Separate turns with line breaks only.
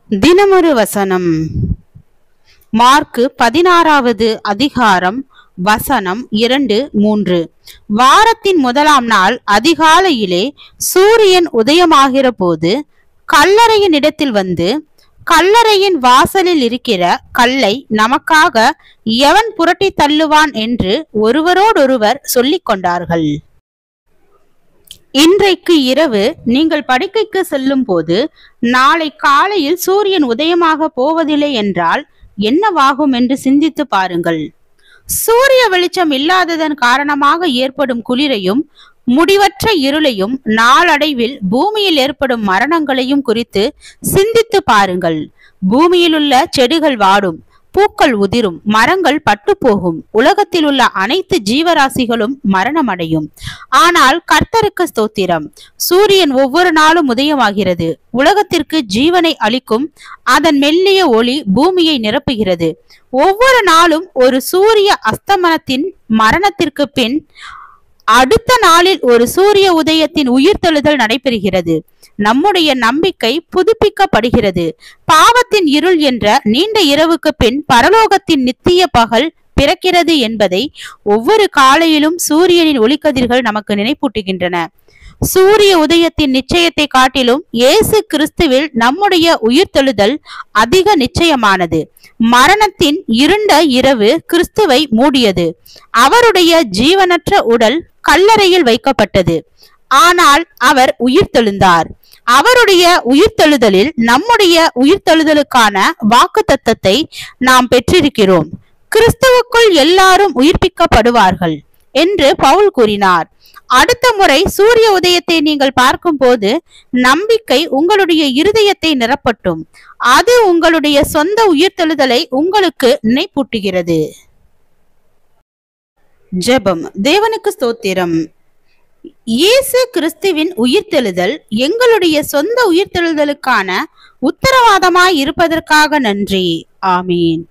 தினமொரு வசனம். மார்க்கு 16வது அதிகாரம் வசனம் 2, 3. வாரத்தின் முதலாம் நாள் அதிகாலையிலே சூரியன் உதயமாகிற போது கல்லறையின் இடத்தில் வந்து, கல்லறையின் வாசலில் இருக்கிற கல்லை நமக்காக எவன் புரட்டி தள்ளுவான் என்று ஒருவரோடொருவர் சொல்லிக் கொண்டார்கள். இன்றைக்கு இரவு நீங்கள் படுக்கைக்கு செல்லும் போது நாளை காலையில் சூரியன் உதயமாக போவதில்லை என்றால் என்னவாகும் என்று சிந்தித்து பாருங்கள். சூரிய வெளிச்சம் இல்லாததன் காரணமாக ஏற்படும் குளிரையும் முடிவற்ற இருளையும் நாளடைவில் பூமியில் ஏற்படும் மரணங்களையும் குறித்து சிந்தித்து பாருங்கள். பூமியில் உள்ள செடிகள் வாடும், பூக்கள் உதிரும், மரங்கள் பட்டு போகும், உலகத்தில் உள்ள அனைத்து ஜீவராசிகளும் மரணமடையும். ஆனால் கர்த்தருக்கு ஸ்தோத்திரம், சூரியன் ஒவ்வொரு நாளும் உதயமாகிறது, உலகத்திற்கு ஜீவனை அளிக்கும், அதன் மெல்லிய ஒளி பூமியை நிரப்புகிறது. ஒவ்வொரு நாளும் ஒரு சூரிய அஸ்தமனத்தின் மரணத்திற்கு பின் அடுத்த நாளில் ஒரு சூரிய உதயத்தின் உயிர்த்தெழுதல் நடைபெறுகிறது. நம்முடைய நம்பிக்கை புதுப்பிக்கப்படுகிறது. பாவத்தின் இருள் என்ற நீண்ட இரவுக்கு பின் பரலோகத்தின் நித்திய பகல் பிறக்கிறது என்பதை ஒவ்வொரு காலையிலும் சூரியனின் ஒளிக்கதிர்கள் நமக்கு நினைப்பூட்டுகின்றன. சூரிய உதயத்தின் நிச்சயத்தை காட்டிலும் இயேசு கிறிஸ்துவில் நம்முடைய உயிர்த்தெழுதல் அதிக நிச்சயமானது. மரணத்தின் இருண்ட இரவு கிறிஸ்துவை மூடியது. அவருடைய ஜீவனற்ற உடல் கல்லறையில் வைக்கப்பட்டது. ஆனால் அவர் உயிர்த்தெழுந்தார். அவருடைய உயிர்த்தெழுதலில் நம்முடைய உயிர்த்தெழுதலுக்கான வாக்குத்தத்தத்தை நாம் பெற்றிருக்கிறோம். கிறிஸ்துவுக்குள் எல்லாரும் உயிர்ப்பிக்கப்படுவார்கள் என்று பவுல் கூறினார். அடுத்த முறை சூரிய உதயத்தை நீங்கள் பார்க்கும் போது நம்பிக்கை உங்களுடைய இருதயத்தை நிரப்பட்டும். அது உங்களுடைய சொந்த உயிர்த்தெழுதலை உங்களுக்கு நினைப்பூட்டுகிறது. ஜெபம். தேவனுக்கு ஸ்தோத்திரம். இயேசு கிறிஸ்துவின் உயிர்த்தெழுதல் எங்களுடைய சொந்த உயிர்த்தெழுதலுக்கான உத்தரவாதமாய் இருப்பதற்காக நன்றி. ஆமீன்.